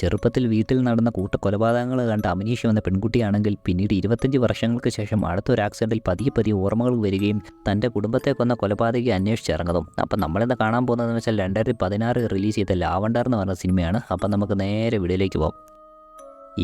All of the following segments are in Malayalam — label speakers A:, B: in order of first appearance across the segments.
A: ചെറുപ്പത്തിൽ വീട്ടിൽ നടന്ന കൂട്ടക്കൊലപാതകങ്ങൾ കണ്ട് അമനീഷ വന്ന പെൺകുട്ടിയാണെങ്കിൽ പിന്നീട് 25 വർഷങ്ങൾക്ക് ശേഷം അടുത്തൊരു ആക്സിഡന്റിൽ പതിയെ ഓർമ്മകൾ വരികയും തൻ്റെ കുടുംബത്തെ കൊന്ന കൊലപാതകയെ അന്വേഷിച്ചിറങ്ങുന്നതും. അപ്പം നമ്മളിന്ന് കാണാൻ പോകുന്നതെന്ന് വെച്ചാൽ 2016 റിലീസ് ചെയ്ത ലാവണ്ടർ എന്ന് പറഞ്ഞ സിനിമയാണ്. അപ്പം നമുക്ക് നേരെ വീഡിയോയിലേക്ക് പോകാം.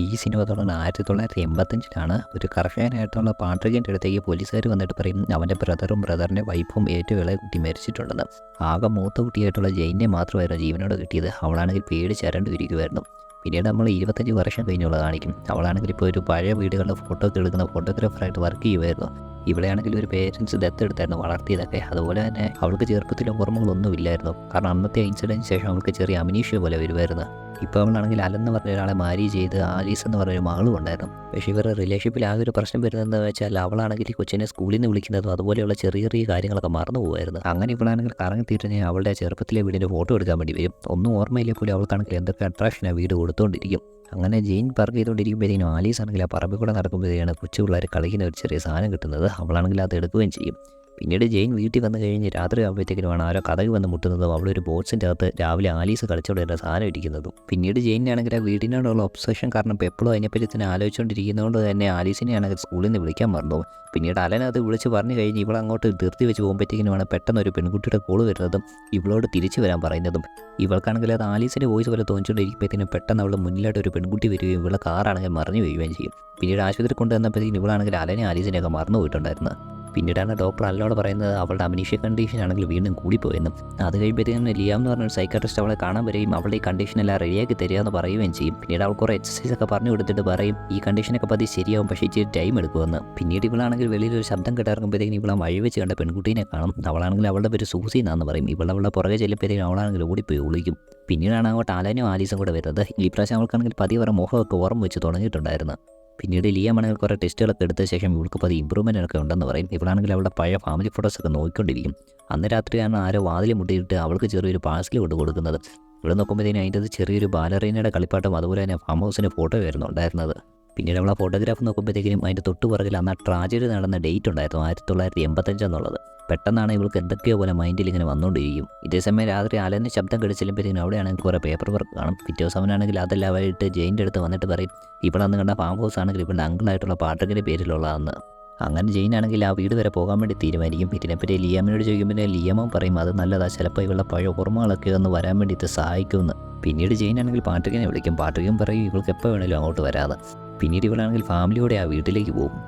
A: ഈ സിനിമ തുടങ്ങുന്ന 1985 ഒരു കർഷകനായിട്ടുള്ള പാട്രിക്കിൻ്റെ അടുത്തേക്ക് പോലീസുകാർ വന്നിട്ട് പറയും അവൻ്റെ ബ്രദറിൻ്റെ വൈഫും ഏറ്റവും ഇളയ കുട്ടി മരിച്ചിട്ടുണ്ടെന്ന്. ആകെ മൂത്ത കുട്ടിയായിട്ടുള്ള ജെയിനെ മാത്രമായിരുന്നു ജീവനോട് കിട്ടിയത്. അവളാണെങ്കിൽ പേടിച്ചരണ്ട് ഇരിക്കുമായിരുന്നു. പിന്നീട് നമ്മൾ 25 വർഷം കഴിഞ്ഞുള്ള കാണിക്കും. അവളാണെങ്കിൽ ഇപ്പോൾ ഒരു പഴയ വീടുകളുടെ ഫോട്ടോ ഒക്കെ എടുക്കുന്ന ഫോട്ടോഗ്രാഫറായിട്ട് വർക്ക് ചെയ്യുമായിരുന്നു. ഇവിടെയാണെങ്കിൽ ഒരു പേരൻസ് ദത്തെടുത്തായിരുന്നു വളർത്തിയതൊക്കെ. അതുപോലെ തന്നെ അവൾക്ക് ചെറുപ്പത്തിലെ ഓർമ്മകളൊന്നും ഇല്ലായിരുന്നു. കാരണം അന്നത്തെ ഇൻസിഡൻറ്റിന് ശേഷം അവൾക്ക് ചെറിയ അമനീഷ്യ പോലെ വരുമായിരുന്നു. ഇപ്പോൾ അവളാണെങ്കിൽ അലെന്ന് പറഞ്ഞ ഒരാളെ മാരി ചെയ്ത് ആലീസ് എന്ന് പറഞ്ഞൊരു മകളും ഉണ്ടായിരുന്നു. പക്ഷേ ഇവരുടെ റിലേഷൻഷിപ്പിൽ ആകെ ഒരു പ്രശ്നം വരുന്നതെന്ന് വെച്ചാൽ അവളാണെങ്കിൽ കൊച്ചിനെ സ്കൂളിൽ നിന്ന് വിളിക്കുന്നതും അതുപോലെയുള്ള ചെറിയ കാര്യങ്ങളൊക്കെ മറന്നു പോകുമായിരുന്നു. അങ്ങനെ ഇവളാണെങ്കിൽ കറങ്ങിത്തീർന്ന് അവളുടെ ചെറുപ്പത്തിലെ വീടിൻ്റെ ഫോട്ടോ എടുക്കാൻ വേണ്ടി വരും. ഒന്നും ഓർമ്മയില്ലേ പോലും അവൾക്കാണെങ്കിൽ എന്തൊക്കെ അട്രാക്ഷനാണ് വീട് കൊടുത്തുകൊണ്ടിരിക്കും. അങ്ങനെ ജെയിൻ പാർക്ക് ചെയ്തുകൊണ്ടിരിക്കുമ്പോഴത്തേനും ആലീസ് ആണെങ്കിൽ ആ പറമ്പിൽ കൂടെ നടക്കുമ്പോഴത്തേക്കാണ് കൊച്ചു പിള്ളേർ കളിക്കുന്ന ഒരു ചെറിയ സാധനം കിട്ടുന്നത്. അവളാണെങ്കിൽ അത് എടുക്കുകയും ചെയ്യും. പിന്നീട് ജെയിൻ വീട്ടിൽ വന്നു കഴിഞ്ഞ് രാത്രി ആകുമ്പോഴത്തേക്കിനുമാണ് ആരോ കഥക് വന്ന് മുട്ടുന്നതും അവളൊരു ബോക്സിൻ്റെ അകത്ത് രാവിലെ ആലീസ് കളിച്ചുകൊണ്ടിരുന്ന സാധനം ഇരിക്കുന്നതും. പിന്നീട് ജെയിനാണെങ്കിൽ ആ വീടിനോടുള്ള ഒബ്സഷൻ കാരണം ഇപ്പോൾ എപ്പോഴും അതിനെപ്പറ്റി തന്നെ ആലോചിച്ചുകൊണ്ടിരിക്കുന്നതുകൊണ്ട് തന്നെ ആലീസിനെയാണെങ്കിൽ സ്കൂളിൽ നിന്ന് വിളിക്കാൻ മറന്നു. പിന്നീട് അലനത് വിളിച്ച് പറഞ്ഞു കഴിഞ്ഞ് ഇവളങ്ങോട്ട് നിർത്തി വെച്ച് പോകുമ്പോഴത്തേക്കിനുമാണ് പെട്ടെന്ന് ഒരു പെൺകുട്ടിയുടെ കോള് വരുന്നതും ഇവളോട് തിരിച്ചു വരാൻ പറയുന്നതും. ഇവൾക്കാണെങ്കിൽ അത് ആലീസിൻ്റെ വോയിസ് പോലെ തോന്നിച്ചുകൊണ്ടിരിക്കുമ്പോഴത്തേനും പെട്ടെന്ന് അവൾ മുന്നിലായിട്ട് ഒരു പെൺകുട്ടി വരികയും ഇവളെ കാറാണെങ്കിൽ മറിഞ്ഞു വീഴുകയും ചെയ്യും. പിന്നീട് ആശുപത്രി കൊണ്ടുവന്നപ്പോഴത്തേക്കും ഇവളാണെങ്കിൽ അലനെ ആലീസിനെയൊക്കെ മറന്നു പോയിട്ടുണ്ടായിരുന്നു. പിന്നീടാണ് ഡോക്ടർ അല്ലോട് പറയുന്നത് അവളുടെ അമനീഷ്യ കണ്ടീഷൻ ആണെങ്കിൽ വീണ്ടും കൂടിപ്പോയെന്നും. അത് കഴിയുമ്പോഴത്തേക്കും ലിയാം എന്ന് പറഞ്ഞൊരു സൈക്കാട്രിസ്റ്റ് അവളെ കാണാൻ വരികയും അവളുടെ ഈ കണ്ടീഷനെല്ലാം റെഡിയാക്കി തരികയെന്ന് പറയുകയും ചെയ്യും. പിന്നീട് അവൾ കുറേ എക്സസൈസ് ഒക്കെ പറഞ്ഞു കൊടുത്തിട്ട് പറയും ഈ കണ്ടീഷനൊക്കെ പതി ശരിയാവും, പക്ഷേ ഇച്ചിരി ടൈം എടുക്കുമെന്ന്. പിന്നീട് ഇവളാണെങ്കിൽ വെളിയിലൊരു ശബ്ദം കേട്ടിറങ്ങുമ്പോഴത്തേക്കും ഇവളെ വഴി വെച്ച് കണ്ട പെൺകുട്ടീനെ കാണും. അവളാണെങ്കിൽ അവളുടെ പേര് സൂസി എന്നാന്ന് പറയും. അവളുടെ പുറകെ ചെല്ലുമ്പോഴത്തേക്കും അവളാണെങ്കിൽ ഓടിപ്പോയി ഒളിക്കും. പിന്നീടാണ് അങ്ങോട്ട് അലനും ആലീസും കൂടെ വരുന്നത്. ഈ പ്രാവശ്യം അവൾക്കാണെങ്കിൽ പതിയെ മുഖമൊക്കെ ഓർമ്മ വെച്ച് തുടങ്ങിയിട്ടുണ്ടായിരുന്നു. പിന്നീട് ലിയാമാണെങ്കിൽ കുറേ ടെസ്റ്റുകളൊക്കെ എടുത്ത ശേഷം ഇവൾക്ക് പതി ഇമ്പ്രൂവ്മെൻറ്റൊക്കെ ഉണ്ടെന്ന് പറയും. ഇവളാണെങ്കിൽ അവളുടെ പഴയ ഫാമിലി ഫോട്ടോസൊക്കെ നോക്കിക്കൊണ്ടിരിക്കും. അന്ന് രാത്രിയാണ് ആരോ വാതിൽ മുട്ടിയിട്ട് അവൾക്ക് ചെറിയൊരു പാഴ്സൽ കൊടുക്കുന്നത്. ഇവിടെ നോക്കുമ്പോഴത്തേനും അതിൻ്റെ അത് ചെറിയൊരു ബാലറീനയുടെ കളിപ്പാട്ടം അതുപോലെ തന്നെ ഫാം ഹൗസിൻ്റെ ഫോട്ടോ ആയിരുന്നു ഉണ്ടായിരുന്നത്. പിന്നീട് അവളെ ഫോട്ടോഗ്രാഫ് നോക്കുമ്പോഴത്തേക്കും അതിൻ്റെ തൊട്ട് പുറകിൽ അന്ന് ആ ട്രാജഡി നടന്ന ഡേറ്റ് ഉണ്ടായിരുന്നു 1985 എന്നുള്ളത്. പെട്ടെന്നാണ് ഇവൾക്ക് എന്തൊക്കെയോ പോലെ മൈൻഡിൽ ഇങ്ങനെ വന്നുകൊണ്ടിരിക്കും. ഇതേസമയം രാത്രി അലന് ശബ്ദം കടിച്ചെല്ലുമ്പോഴത്തേക്കും അവിടെയാണെങ്കിൽ കുറേ പേപ്പർ വർക്ക് കാണും. പിറ്റേ ദിവസമാണെങ്കിൽ അതെല്ലാം ആയിട്ട് ജെയിൻ്റെ അടുത്ത് വന്നിട്ട് പറയും ഇവളന്ന് കണ്ട ഫാം ഹൗസ് ആണെങ്കിൽ ഇവളുടെ അങ്കിളായിട്ടുള്ള പാട്ടക്കിൻ്റെ പേരിലുള്ളതെന്ന്. അങ്ങനെ ജെയിനാണെങ്കിൽ ആ വീട് വരെ പോകാൻ വേണ്ടി തീരുമാനിക്കും. ഇതിനെപ്പറ്റി ലിയാമിനോട് ചോദിക്കുമ്പോൾ ലിയാമൻ പറയും അത് നല്ലതാ, ചിലപ്പോൾ ഇവളുടെ പഴയ ഓർമ്മകളൊക്കെ ഒന്ന് വരാൻ വേണ്ടിയിട്ട് സഹായിക്കുമെന്ന്. പിന്നീട് ജെയിനാണെങ്കിൽ പാട്രിക്കിനെ വിളിക്കും. പാട്രിക്കും പറയും ഇവൾക്ക് എപ്പോൾ വേണേലും അങ്ങോട്ട് വരാതെ. പിന്നീട് ഇവളാണെങ്കിൽ ഫാമിലിയോടെ ആ വീട്ടിലേക്ക് പോകും.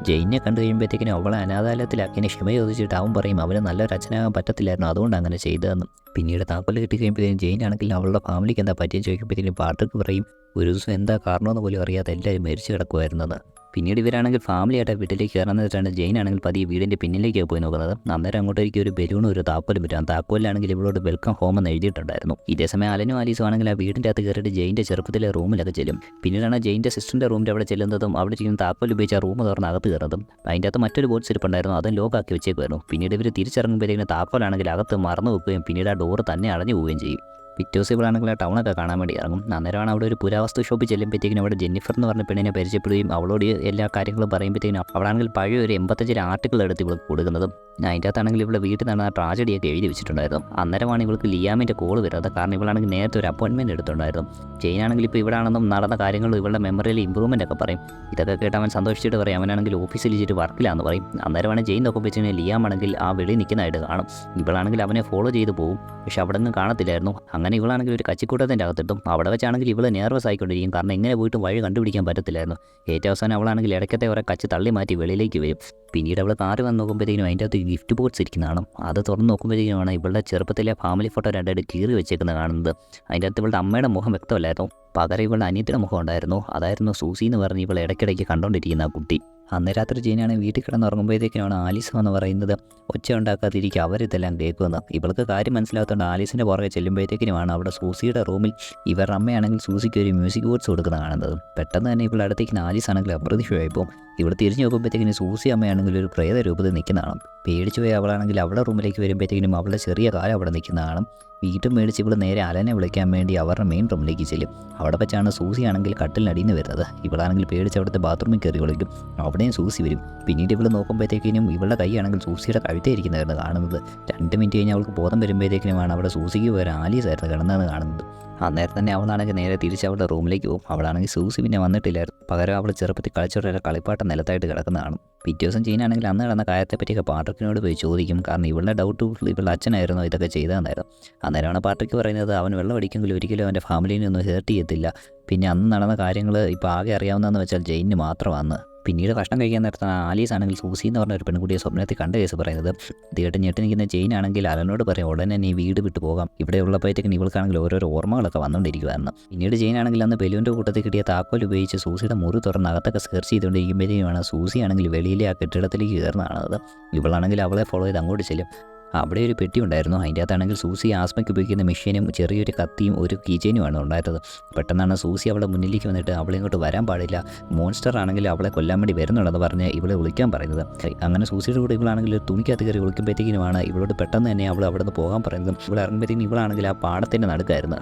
A: ജെയിനെ കണ്ടു കഴിയുമ്പോഴത്തേക്കിനും അവളെ അനാഥാലയത്തിലാക്കിയതിനെ ക്ഷമ ചോദിച്ചിട്ട് അവൻ പറയും അവന് നല്ലൊരു അച്ഛനാകാൻ പറ്റത്തില്ലായിരുന്നു, അതുകൊണ്ട് അങ്ങനെ ചെയ്തതെന്ന്. പിന്നീട് താക്കോൽ കിട്ടി കഴിയുമ്പോഴത്തേക്കും ജെയിനാണെങ്കിൽ അവളുടെ ഫാമിലിക്ക് എന്താ പറ്റിയെന്ന് ചോദിക്കുമ്പോഴത്തേക്കും പാട്രിക്ക് പറയും ഒരു ദിവസം എന്താ കാരണമെന്ന് പോലും അറിയാതെ എല്ലാവരും മരിച്ചു കിടക്കുമായിരുന്നെന്ന്. പിന്നീട് ഇവരാണെങ്കിൽ ഫാമിലിയായിട്ട് വീട്ടിലേക്ക് കയറുന്നതിട്ടാണ് ജെയിനാണെങ്കിൽ പതിയെ വീടിൻ്റെ പിന്നിലേക്ക് പോയി നോക്കുന്നത്. അന്നേരം അങ്ങോട്ടേക്ക് ഒരു ബലൂണും ഒരു താക്കോലും വരാം. താക്കോലിലാണെങ്കിൽ ഇവളോട് വെൽക്കം ഹോം എന്ന് എഴുതിയിട്ടുണ്ടായിരുന്നു. ഇതേസമയം അലനും ആലീസും ആണെങ്കിൽ ആ വീടിൻ്റെ അകത്ത് കയറിയിട്ട് ജെയിൻ്റെ ചെറുപ്പത്തിലെ റൂമിലൊക്കെ ചെല്ലും. പിന്നീടാണ് ജെയിൻ്റെ സിസ്റ്ററിൻ്റെ റൂമിൻ്റെ അവിടെ ചെല്ലുന്നതും അവിടെ ചെയ്യുന്ന താക്കോൽ ഉപയോഗിച്ച് ആ റൂം തുറന്ന് അകത്ത് കയറുന്നതും. അതിൻ്റെ അകത്ത് മറ്റൊരു ബോക്സ് ഇരിപ്പുണ്ടായിരുന്നു, അതും ലോക്കാക്കി വെച്ചേക്കുമായിരുന്നു. പിന്നീട് ഇവർ തിരിച്ചിറങ്ങുമ്പോഴത്തേക്കും താക്കോലാണെങ്കിൽ അകത്ത് മറന്നു വെക്കുകയും പിന്നീട് ആ ഡോറ് തന്നെ അടഞ്ഞു പോവുകയും ചെയ്യും. പിറ്റേ ദിവസം ഇവളാണെങ്കിൽ ആ ടൗണൊക്കെ കാണാൻ വേണ്ടി ഇറങ്ങും. അന്നേരമാണ് അവിടെ ഒരു പുരാവസ്തു ഷോപ്പിൽ ചെല്ലുമ്പോഴത്തേക്കും അവിടെ ജെന്നിഫർ എന്ന് പറഞ്ഞ പെണ്ണിനെ പരിചയപ്പെടുകയും അവളോട് എല്ലാ കാര്യങ്ങളും പറയുമ്പോഴത്തേക്കും അവളാണെങ്കിൽ പഴയ ഒരു 85 ആർട്ടിക്കിൾ എടുത്ത് ഇവൾക്ക് കൊടുക്കുന്നതും. അതിൻ്റെ അകത്താണെങ്കിൽ ഇവിടെ വീട്ടിൽ നടന്ന ട്രാജഡിയൊക്കെ എഴുതി വെച്ചിട്ടുണ്ടായിരുന്നു. അന്നേരമാണ് ഇവൾക്ക് ലിയാമിൻ്റെ കോൾ വരുന്നത്. കാരണം ഇവളാണെങ്കിൽ നേരത്തെ ഒരു അപ്പോയിൻമെൻറ്റ് എടുത്തിട്ടുണ്ടായിരുന്നു. ജെയിനാണെങ്കിൽ ഇപ്പോൾ ഇവിടെ ആണെന്നും നടന്ന കാര്യങ്ങളും ഇവളുടെ മെമ്മറിയിൽ ഇമ്പ്രൂവ്മെൻ്റ് ഒക്കെ പറയും. ഇതൊക്കെ കേട്ട് അവൻ സന്തോഷിച്ചിട്ട് പറയും അവനാണെങ്കിൽ ഓഫീസിൽ ഇച്ചിട്ട് വർക്കിലാന്ന് പറയും. അന്നേരമാണ് ജെയിൻ നോക്കുമ്പോഴത്തേക്കും ലിയാമാണെങ്കിൽ ആ വെളിയിൽ നിൽക്കുന്നതായിട്ട് കാണും. ഇവളാണെങ്കിൽ അവനെ ഫോളോ ചെയ്ത് പോകും. പക്ഷെ അവിടെ നിന്ന് കാണത്തില്ലായിരുന്നു. അങ്ങനെ ഇവളാണെങ്കിൽ ഒരു കച്ചിക്കൂട്ടത്തിൻ്റെ അകത്തിട്ടും അവിടെ വെച്ചാണെങ്കിൽ ഇവൾ നെർവസ് ആയിക്കൊണ്ടിരിക്കും. കാരണം എങ്ങനെ പോയിട്ട് വഴി കണ്ടുപിടിക്കാൻ പറ്റത്തില്ലായിരുന്നു. ഏറ്റവും അവസാനം അവളാണെങ്കിൽ ഇടയ്ക്കത്തെ ഒരേ കച്ച് തള്ളി മാറ്റി വെളിയിലേക്ക് വരും. പിന്നീട് അവൾ കാറ് വന്ന് നോക്കുമ്പോഴത്തേക്കും അതിൻ്റെ അകത്ത് ഗിഫ്റ്റ് ബോക്സ് ഇരിക്കുന്നതാണ്. അത് തുറന്ന് നോക്കുമ്പോഴത്തേക്കുമാണ് ഇവളുടെ ചെറുപ്പത്തിലെ ഫാമിലി ഫോട്ടോ രണ്ടായിട്ട് കീറി വെച്ചേക്കുന്നത് കാണുന്നത്. അതിൻ്റെ അകത്ത് ഇവളുടെ അമ്മയുടെ മുഖം വ്യക്തമല്ലായിരുന്നു, പകരം ഇവളുടെ അനിയത്തിയുടെ മുഖം ഉണ്ടായിരുന്നു. അതായിരുന്നു സൂസി എന്ന് പറഞ്ഞ് ഇവൾ ഇടയ്ക്കിടയ്ക്ക് കണ്ടുകൊണ്ടിരിക്കുന്ന ആ കുട്ടി. അന്ന് രാത്രി ജെയിനാണ് വീട്ടിൽ കിടന്നുറങ്ങുമ്പോഴത്തേക്കാണ് ആലീസ് എന്ന് പറയുന്നത് ഒച്ച ഉണ്ടാക്കാതിരിക്കുക അവരിതെല്ലാം കേൾക്കുന്നത്. ഇവൾക്ക് കാര്യം മനസ്സിലാകത്തോണ്ട് ആലീസിൻ്റെ പുറകെ ചെല്ലുമ്പോഴത്തേക്കിനുമാണ് അവിടെ സൂസിയുടെ റൂമിൽ ഇവരുടെ അമ്മയാണെങ്കിൽ സൂസിക്ക് ഒരു മ്യൂസിക് ബോർഡ്സ് കൊടുക്കുന്ന കാണുന്നത്. പെട്ടെന്ന് തന്നെ ഇവളുടെ അടുത്തേക്ക് ആലീസ് ആണെങ്കിൽ അപ്രതീക്ഷിതമായിപ്പോൾ ഇവിടെ തിരിഞ്ഞു നോക്കുമ്പോഴത്തേക്കിനും സൂസി അമ്മയാണെങ്കിൽ ഒരു പ്രേത രൂപത്തിൽ നിൽക്കുന്നതാണ്. പേടിച്ചു പോയി അവളാണെങ്കിൽ അവളുടെ റൂമിലേക്ക് വരുമ്പോഴത്തേക്കിനും അവളുടെ ചെറിയ കാലം അവിടെ നിൽക്കുന്നതാണ്. വീട്ടും മേടിച്ച് ഇവൾ നേരെ അലനെ വിളിക്കാൻ വേണ്ടി അവരുടെ മെയിൻ റൂമിലേക്ക് ചെല്ലും. അവിടെ വെച്ചാണ് സൂസി ആണെങ്കിൽ കട്ടിലിനടിയിൽ വരുന്നത്. ഇവളാണെങ്കിൽ പേടിച്ച് അവിടുത്തെ ബാത്റൂമിൽ കയറി വിളിക്കും. അവിടെയും സൂസി വരും. പിന്നീട് ഇവൾ നോക്കുമ്പോഴത്തേക്കിനും ഇവളുടെ കൈയാണെങ്കിൽ സൂസിയുടെ കഴുത്തേ ഇരിക്കുന്നതായിരുന്നു കാണുന്നത്. 2 മിനിറ്റ് കഴിഞ്ഞ് അവൾക്ക് ബോധം വരുമ്പോഴത്തേക്കിനുമാണ് അവിടെ സൂസിക്ക് പോയ ആലീസ് ആയിരുന്നു കിടന്നതെന്ന് കാണുന്നത്. അന്നേരം തന്നെ അവളാണെങ്കിൽ നേരെ തിരിച്ച് അവളുടെ റൂമിലേക്ക് പോകും. അവളാണെങ്കിൽ സൂസി പിന്നെ വന്നിട്ടില്ലായിരുന്നു. പകരം അവൾ ചെറുപ്പത്തിൽ കളിച്ചോടെ കളിപ്പാട്ടം നിലത്തായിട്ട് കിടക്കുന്നതാണ്. പിറ്റേ ദിവസം ജീനാണെങ്കിൽ അന്ന് നടന്ന കാര്യത്തെപ്പറ്റിയൊക്കെ പാട്രിക്കിനോട് പോയി ചോദിക്കും. കാരണം ഇവളുടെ ഡൗട്ട് ഇവളുടെ അച്ഛനായിരുന്നു ഇതൊക്കെ ചെയ്തതെന്നായിരുന്നു. അന്നേരമാണ് പാട്രിക്ക് പറയുന്നത് അവൻ വെള്ളം അടിക്കെങ്കിലും ഒരിക്കലും അവൻ്റെ ഫാമിലിനെ ഒന്നും ഹേർട്ട് ചെയ്യത്തില്ല. പിന്നെ അന്ന് നടന്ന കാര്യങ്ങൾ ഇപ്പോൾ ആകെ അറിയാവുന്നതെന്ന് വെച്ചാൽ ജെയിനിന് മാത്രമാണ്. പിന്നീട് ഭക്ഷണം കഴിക്കാൻ നേരത്താണ് ആലീസ് ആണെങ്കിൽ സൂസി എന്ന് പറഞ്ഞ ഒരു പെൺകുട്ടിയെ സ്വപ്നത്തിൽ കണ്ട കേസ് പറയുന്നത്. ഇത് കേട്ട് ഞെട്ടി നിൽക്കുന്ന ജെയിൻ ആണെങ്കിൽ അലനോട് പറയും ഉടനെ നീ വീട് വിട്ടു പോകാം. ഇവിടെ ഉള്ളപ്പോഴത്തേക്കും ഇവൾക്കാണെങ്കിൽ ഓരോരോ ഓർമ്മകളൊക്കെ വന്നുകൊണ്ടിരിക്കുവായിരുന്നു. പിന്നീട് ജെയിൻ ആണെങ്കിൽ അന്ന് ബലൂൻ്റെ കൂട്ടത്തിൽ കിട്ടിയ താക്കോൽ ഉപയോഗിച്ച് സൂസിയുടെ മുറി തുറന്ന് അകത്തൊക്കെ സെർച്ച് ചെയ്തുകൊണ്ടിരിക്കുമ്പോഴേക്കുമാണ് സൂസി ആണെങ്കിൽ വെളിയിലെ ആ കെട്ടിടത്തിലേക്ക് കയറുന്നതാണത്. ഇവളാണെങ്കിൽ അവളെ ഫോളോ ചെയ്ത് അങ്ങോട്ട് ചെല്ലും. അവിടെ ഒരു പെട്ടി ഉണ്ടായിരുന്നു. അതിൻ്റെ അകത്താണെങ്കിൽ സൂസി ആസ്മയ്ക്ക് ഉപയോഗിക്കുന്ന മെഷീനും ചെറിയൊരു കത്തിയും ഒരു കീചെയിനുമാണ് ഉണ്ടായിരുന്നത്. പെട്ടെന്നാണ് സൂസി അവളുടെ മുന്നിലേക്ക് വന്നിട്ട് അവളെ ഇങ്ങോട്ട് വരാൻ പാടില്ല, മോൺസ്റ്റർ ആണെങ്കിൽ അവളെ കൊല്ലാൻ വേണ്ടി വരുന്നുണ്ടെന്ന് പറഞ്ഞ് ഇവളെ വിളിക്കാൻ പറയുന്നത്. അങ്ങനെ സൂസിയുടെ കൂടെ ഇവളാണെങ്കിൽ തുണിക്കകത്ത് കയറി വിളിക്കുമ്പോഴത്തേക്കിനുമാണ് ഇവളോട് പെട്ടെന്ന് തന്നെ അവൾ അവിടെ നിന്ന് പോകാൻ പറയുന്നത്. ഇവിടെ ഇറങ്ങുമ്പോഴത്തേക്കും ഇവളാണെങ്കിൽ ആ പാടത്തിൻ്റെ നടുക്കായിരുന്നു.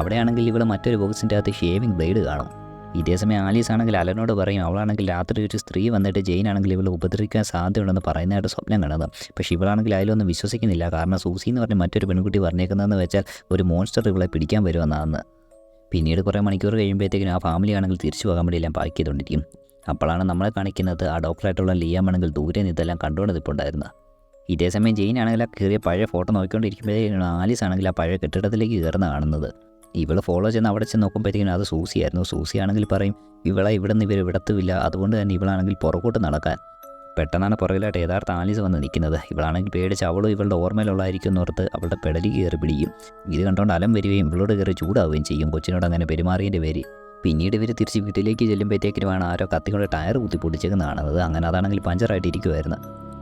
A: അവിടെയാണെങ്കിൽ ഇവൾ മറ്റൊരു ബോക്സിൻ്റെ അകത്ത് ഷേവിംഗ് ബ്ലേഡ് കാണും. ഇതേസമയം ആലീസ് ആണെങ്കിൽ അലനോട് പറയും അവളാണെങ്കിൽ രാത്രി ഒരു സ്ത്രീ വന്നിട്ട് ജെയിൻ ആണെങ്കിൽ ഇവളെ ഉപദ്രവിക്കാൻ സാധ്യതയുണ്ടെന്ന് പറയുന്നതായിട്ട് സ്വപ്നം കാണുന്നത്. പക്ഷേ ഇവളാണെങ്കിൽ അതിലൊന്നും വിശ്വസിക്കുന്നില്ല. കാരണം സൂസി എന്ന് പറഞ്ഞ മറ്റൊരു പെൺകുട്ടി പറഞ്ഞേക്കുന്നതെന്ന് വെച്ചാൽ ഒരു മോൺസ്റ്റർ ഇവളെ പിടിക്കാൻ വരുമെന്നാണ്. പിന്നീട് കുറേ മണിക്കൂർ കഴിയുമ്പോഴത്തേക്കിനും ആ ഫാമിലി ആണെങ്കിൽ തിരിച്ചു പോകാൻ വേണ്ടി എല്ലാം പാക്ക് ചെയ്തുകൊണ്ടിരിക്കും. അപ്പോഴാണ് നമ്മളെ കാണിക്കുന്നത് ആ ഡോക്ടറായിട്ടുള്ള ലിയാമാണെങ്കിൽ ദൂരെ നിന്നെല്ലാം കണ്ടുകൊണ്ട് ഇപ്പോൾ ഉണ്ടായിരുന്നത്. ഇതേസമയം ജെയിൻ ആണെങ്കിൽ ആ കയറിയ പഴയ ഫോട്ടോ നോക്കിക്കൊണ്ടിരിക്കുമ്പോഴത്തേക്കാണ് ആലീസ് ആണെങ്കിൽ ആ പഴയ കെട്ടിടത്തിലേക്ക് കയറുന്ന കാണുന്നത്. ഇവൾ ഫോളോ ചെയ്യുന്ന അവിടെ ചെന്ന് നോക്കുമ്പോഴത്തേക്കും അത് സൂസിയായിരുന്നു. സൂസി ആണെങ്കിൽ പറയും ഇവളെ ഇവിടെ നിന്ന് ഇവർ വിടത്തുമില്ല, അതുകൊണ്ട് തന്നെ ഇവളാണെങ്കിൽ പുറകോട്ട് നടക്കാൻ. പെട്ടെന്നാണ് പുറകിലായിട്ട് യഥാർത്ഥ ആലീസ് വന്ന് നിൽക്കുന്നത്. ഇവളാണെങ്കിൽ പേടിച്ച് അവളും ഇവളുടെ ഓർമ്മയിലുള്ളതായിരിക്കും എന്നോർത്ത് അവളുടെ പെടലി കയറി പിടിക്കും. ഇത് കണ്ടുകൊണ്ട് അലം വരികയും ഇവളോട് കയറി ചൂടാവുകയും ചെയ്യും കൊച്ചിനോട് അങ്ങനെ പെരുമാറിയതിൻ്റെ പേര്. പിന്നീട് ഇവർ തിരിച്ച് വീട്ടിലേക്ക് ചെല്ലുമ്പോഴത്തേക്കിനുമാണ് ആരോ കത്തിക്കൊണ്ട് ടയർ കുത്തി പൊടിച്ചേക്കുന്ന കാണുന്നത്. അങ്ങനെ അതാണെങ്കിൽ പഞ്ചറായിട്ട് ഇരിക്കുമായിരുന്നു.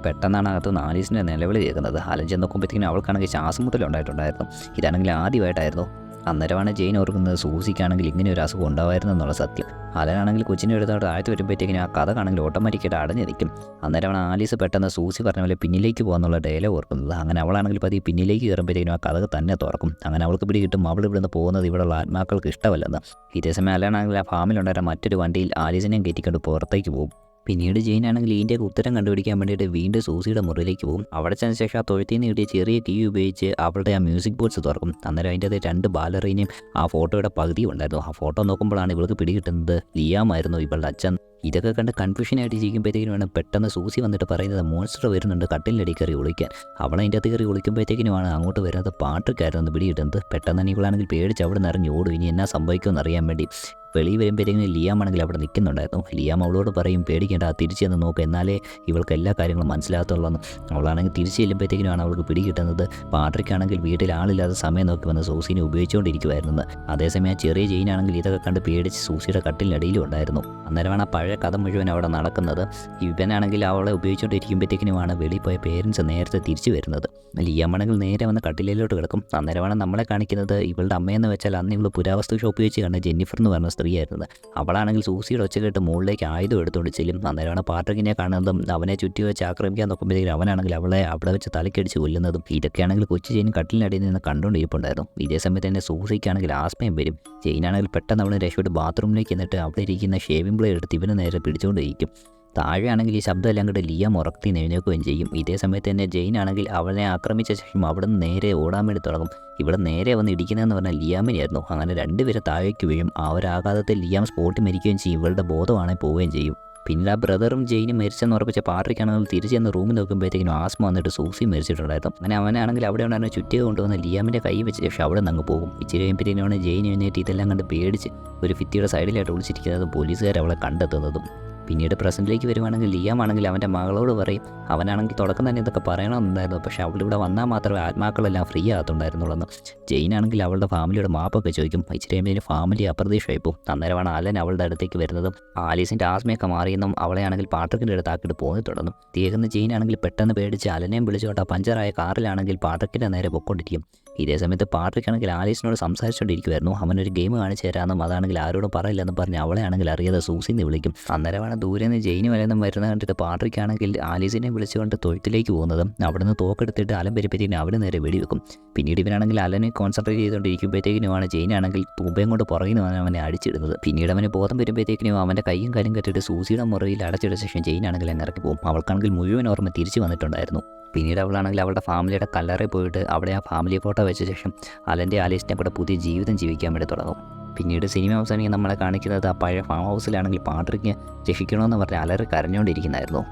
A: പെട്ടെന്നാണ് അകത്തുനിന്ന് ആലീസിൻ്റെ നിലവിളി കേൾക്കുന്നത്. അലൻ ചെന്ന് നോക്കുമ്പോഴത്തേക്കിനും അവൾക്കാണെങ്കിൽ ശ്വാസം മുട്ടലുണ്ടായിട്ടുണ്ടായിരുന്നു. ഇതാണെങ്കിൽ ആദ്യമായിട്ടായിരുന്നു. അന്നേരമാണ് ജെയിൻ ഓർക്കുന്നത് സൂസിക്കാണെങ്കിൽ ഇങ്ങനെ ഒരു അസുഖം ഉണ്ടാവായിരുന്നു എന്നുള്ള സത്യം. അലനാണെങ്കിൽ കൊച്ചിനെ എടുത്തോട്ട് താഴ്ത്തി വരുമ്പോഴത്തേക്കിനും ആ കഥ കാണെങ്കിൽ ഓട്ടോമാറ്റിക്കായിട്ട് അടഞ്ഞു നിൽക്കും. അന്നേരമാണ് ആലീസ് പെട്ടെന്ന് സൂസി പറഞ്ഞ പോലെ പിന്നിലേക്ക് പോകാന്നുള്ള ഡയലോഗ് ഓർക്കുന്നത്. അങ്ങനെ അവളാണെങ്കിൽ പതി പിന്നിലേക്ക് കയറുമ്പോഴത്തേക്കിനും ആ കഥ തന്നെ തുറക്കും. അങ്ങനെ അവൾക്ക് പിടി കിട്ടും അവൾ ഇവിടുന്ന് പോകുന്നത് ഇവിടെയുള്ള ആത്മാക്കൾക്ക് ഇഷ്ടമല്ലെന്ന്. ഇതേസമയം അലനാണെങ്കിൽ ആ ഫാമിലുണ്ടായിരുന്ന മറ്റൊരു വണ്ടിയിൽ ആലീസിനെയും കയറ്റിക്കൊണ്ട് പുറത്തേക്ക് പോകും. പിന്നീട് ജെയിൻ ആണെങ്കിൽ ഇതിൻ്റെയൊക്കെ ഉത്തരം കണ്ടുപിടിക്കാൻ വേണ്ടിയിട്ട് വീണ്ടും സൂസിയുടെ മുറിയിലേക്ക് പോകും. അവിടെ ചെന്ന ശേഷം ആ തൊഴുത്തിൽ നിന്ന് കിട്ടിയ ചെറിയ ടി വി ഉപയോഗിച്ച് അവളുടെ ആ മ്യൂസിക് ബോർഡ്സ് തുറക്കും. അന്നേരം അതിൻ്റെ അത് 2 ബാലറീനയും ആ ഫോട്ടോയുടെ പകുതിയും ഉണ്ടായിരുന്നു. ആ ഫോട്ടോ നോക്കുമ്പോഴാണ് ഇവൾക്ക് പിടികിട്ടുന്നത് ലിയാമായിരുന്നു ഇവളുടെ അച്ഛൻ. ഇതൊക്കെ കണ്ട് കൺഫ്യൂഷനായിട്ട് ഇരിക്കുമ്പോഴത്തേക്കിനും വേണം പെട്ടെന്ന് സൂസി വന്നിട്ട് പറയുന്നത് മോൺസ്റ്റർ വരുന്നുണ്ട് കട്ടിലിനടി കയറി ഒളിക്കാൻ. അവളതിൻ്റെ അകത്ത് കയറി ഒളിക്കുമ്പോഴത്തേക്കിനുമാണ് അങ്ങോട്ട് വരുന്നത് പാട്രിക്കായിരുന്നു പിടികിട്ടുന്നത്. പെട്ടെന്ന് തന്നെ ഇവളാണെങ്കിൽ പേടിച്ച് അവിടെ നിന്ന് ഇറങ്ങി ഓടും ഇനി എന്നാ സംഭവിക്കുമെന്ന് അറിയാൻ വേണ്ടി. വെളിയിൽ വരുമ്പോഴത്തേക്കും ലിയാമാണെങ്കിൽ അവിടെ നിൽക്കുന്നുണ്ടായിരുന്നു. ലിയാം അവളോട് പറയും പേടിക്കേണ്ട തിരിച്ചു ചെന്ന് നോക്കുക, എന്നാലേ ഇവൾക്ക് എല്ലാ കാര്യങ്ങളും മനസ്സിലാകത്തുള്ളൂ. അവളാണെങ്കിൽ തിരിച്ചു ചെല്ലുമ്പോഴത്തേക്കിനുമാണ് അവൾക്ക് പിടികിട്ടുന്നത് പാട്രിക്കാണെങ്കിൽ വീട്ടിൽ ആളില്ലാതെ സമയം നോക്കി വന്ന് സൂസിനെ ഉപയോഗിച്ചുകൊണ്ടിരിക്കുമായിരുന്നത്. അതേസമയം ചെറിയ ജെയിനാണെങ്കിൽ ഇതൊക്കെ കണ്ട് പേടിച്ച് സൂസിയുടെ കട്ടിലിനടിയിലും ഉണ്ടായിരുന്നു. അന്നേരമാണ് ആ പഴയ കഥ മുഴുവൻ അവിടെ നടക്കുന്നത്. ഇവനാണെങ്കിൽ അവളെ ഉപയോഗിച്ചുകൊണ്ടിരിക്കുമ്പോഴത്തേക്കിനുമാണ് വെളിയിൽ പോയ പേരൻസ് നേരത്തെ തിരിച്ചു വരുന്നത്. ലിയാമാണെങ്കിൽ നേരെ വന്ന് കട്ടിലേക്ക് കിടക്കും. അന്നേരമാണ് നമ്മളെ കാണിക്കുന്നത് ഇവളുടെ അമ്മയെന്ന് വെച്ചാൽ അന്ന് ഇവൾ പുരാവസ്തു ഷോപ്പ് വെച്ച് കണ്ട ജെന്നിഫർ എന്ന് പറഞ്ഞ സ്ത്രീയായിരുന്നത്. അവളാണെങ്കിൽ സൂസിയുടെ ഒച്ച കേട്ട് മുകളിലേക്ക് ആയുധം എടുത്തുകൊണ്ട് ചെല്ലും. അന്നേരമാണ് പാട്രിക്കിനെ കാണുന്നതും അവനെ ചുറ്റി വെച്ച് ആക്രമിക്കാൻ നോക്കുമ്പോഴത്തേക്കും അവനാണെങ്കിൽ അവളെ അവിടെ വെച്ച് തലക്കടിച്ച് കൊല്ലുന്നതും. ഇതൊക്കെയാണെങ്കിൽ കൊച്ചു ജെയിൻ കട്ടിലിനടിയിൽ നിന്ന് കണ്ടുകൊണ്ടിരിപ്പുണ്ടായിരുന്നു. ഇതേ സമയത്ത് തന്നെ സൂസിക്കാണെങ്കിൽ ആസ്മയും വരും. ജെയിനാണെങ്കിൽ പെട്ടെന്ന് അവളെ രക്ഷപ്പെട്ട് ബാത്റൂമിലേക്ക് എന്നിട്ട് അവിടെ ഇരിക്കുന്ന ഷേവിംഗ് ബ്ലേഡ് എടുത്ത് ഇവന് നേരെ പിടിച്ചുകൊണ്ടിരിക്കും. താഴെയാണെങ്കിൽ ഈ ശബ്ദം എല്ലാം കൂടെ ലിയാം ഉറക്കി എഴുന്നേൽക്കുകയും ചെയ്യും. ഇതേ സമയത്ത് തന്നെ ജെയിൻ ആണെങ്കിൽ അവനെ ആക്രമിച്ച ശേഷം അവിടെ നിന്ന് നേരെ ഓടാൻ വേണ്ടി തുടങ്ങും. ഇവിടെ നേരെ വന്ന് ഇടിക്കുന്നതെന്ന് പറഞ്ഞാൽ ലിയാമിനായിരുന്നു. അങ്ങനെ 2 പേര് താഴേക്ക് വീഴും. ആ ഒരു ആഘാതത്തിൽ ലിയാം സ്പോട്ടിൽ മരിക്കുകയും ചെയ്യും. ഇവളുടെ ബോധമാണെങ്കിൽ പോവുകയും ചെയ്യും. പിന്നീട് ആ ബ്രദറും ജെയിനും മരിച്ചെന്ന് ഉറപ്പിച്ച പാട്രിക്കാണെങ്കിൽ തിരിച്ച് ചെന്ന് റൂമിൽ നോക്കുമ്പോഴത്തേക്കും ആസ്മ വന്നിട്ട് സൂസി മരിച്ചിട്ടുണ്ടായിരുന്നു. അങ്ങനെ അവനാണെങ്കിൽ അവിടെ ഉണ്ടായിരുന്ന ചുറ്റിക കൊണ്ടുവന്ന് ലിയാമിൻ്റെ കൈ വെച്ച ശേഷം അവിടെ നിന്ന് അങ്ങ് പോകും. ഇച്ചിരി കഴിയുമ്പോഴത്തേക്കാണ് ജെയിൻ എഴുന്നേറ്റ് ഇതെല്ലാം കണ്ട് പേടിച്ച് ഒരു ഭിത്തിയുടെ സൈഡിലായിട്ട് ഒളിച്ചിരിക്കുന്നതും പോലീസുകാർ അവളെ കണ്ടെത്തുന്നതും. പിന്നീട് പ്രസൻറ്റിലേക്ക് വരുവാണെങ്കിൽ ലിയാമാണെങ്കിൽ അവൻ്റെ മകളോട് പറയും അവനാണെങ്കിൽ തുടക്കം തന്നെ ഇതൊക്കെ പറയണമെന്നുണ്ടായിരുന്നു, പക്ഷേ അവളിവിടെ വന്നാൽ മാത്രമേ ആത്മാക്കളെല്ലാം ഫ്രീ ആകത്തുണ്ടായിരുന്നുള്ളൂ. ജെയിനാണെങ്കിൽ അവളുടെ ഫാമിലിയുടെ മാപ്പൊക്കെ ചോദിക്കും. ഇച്ചിരി കഴിയുമ്പോൾ ഫാമിലി അപ്രതീക്ഷയായി പോകും. അന്നേരമാണ് അലൻ അവളുടെ അടുത്തേക്ക് വരുന്നതും ആലീസിൻ്റെ ആസ്മയൊക്കെ മാറിയെന്നും അവളെയാണെങ്കിൽ പാട്രിക്കിൻ്റെ അടുത്താക്കിയിട്ട് പോന്നിട്ടുണ്ടെന്നും. തീർന്ന ജെയിനാണെങ്കിൽ പെട്ടെന്ന് പേടിച്ച് അലനെയും വിളിച്ചുകൊണ്ട് ആ പഞ്ചറായ കാറിലാണെങ്കിൽ പാട്രിക്കിൻ്റെ നേരെ പൊക്കൊണ്ടിരിക്കും. ഇതേ സമയത്ത് പാട്രിക്കാണെങ്കിൽ ആലീസിനോട് സംസാരിച്ചുകൊണ്ടിരിക്കുമായിരുന്നു. അവനൊരു ഗെയിം കാണിച്ചു തരാമെന്നും അതാണെങ്കിൽ ആരോടും പറയില്ലെന്നും പറഞ്ഞ് അവളെയാണെങ്കിൽ അറിയാതെ സൂസിന്ന് വിളിക്കും. അന്നേരമാണ് ദൂരെ നിന്ന് ജെയിന് വലതും വരുന്നത് കണ്ടിട്ട് പാട്രിക്കാണെങ്കിൽ ആലീസിനെ വിളിച്ചുകൊണ്ട് തൊഴുത്തിലേക്ക് പോകുന്നതും അവിടുന്ന് തോക്കെടുത്തിട്ട് അലൻ വരുമ്പോഴത്തേക്കിനും അവന് നേരെ വെടിവെക്കും. പിന്നീട് ഇവനാണെങ്കിൽ അലനെ കോൺസെൻട്രേറ്റ് ചെയ്തുകൊണ്ടിരിക്കുമ്പോഴത്തേക്കിനുമാണ് ജെയിനാണെങ്കിൽ തൂമ്പയും കൊണ്ട് പുറകിൽ നിന്ന് അവനെ അടിച്ചിടുന്നത്. പിന്നീട് അവന് ബോധം വരുമ്പോഴത്തേക്കിനും അവൻ്റെ കൈയും കാലും കെട്ടിട്ട് സൂസിയുടെ മുറിയിൽ അടച്ചിട്ട ശേഷം ജെയിനാണെങ്കിൽ അങ്ങ് ഇറക്കി പോകും. അവൾക്കാണെങ്കിൽ മുഴുവൻ ഓർമ്മ തിരിച്ചു വന്നിട്ടുണ്ടായിരുന്നു. പിന്നീട് അവളാണെങ്കിൽ അവളുടെ ഫാമിലിയുടെ കല്ലറയിൽ പോയിട്ട് അവിടെ ആ ഫാമിലി ഫോട്ടോ വെച്ച ശേഷം അലൻ്റെ ആലീസിനെ കൂടെ പുതിയ ജീവിതം ജീവിക്കാൻ വേണ്ടി തുടങ്ങും. പിന്നീട് സിനിമ അവസാനിക്കാൻ നമ്മളെ കാണിക്കുന്നത് ആ പഴയ ഫാം ഹൗസിലാണെങ്കിൽ പാട്രിക്കിനെ രക്ഷിക്കണമെന്ന് പറഞ്ഞ് അലറി കരഞ്ഞുകൊണ്ടിരിക്കുന്നതായിരുന്നു.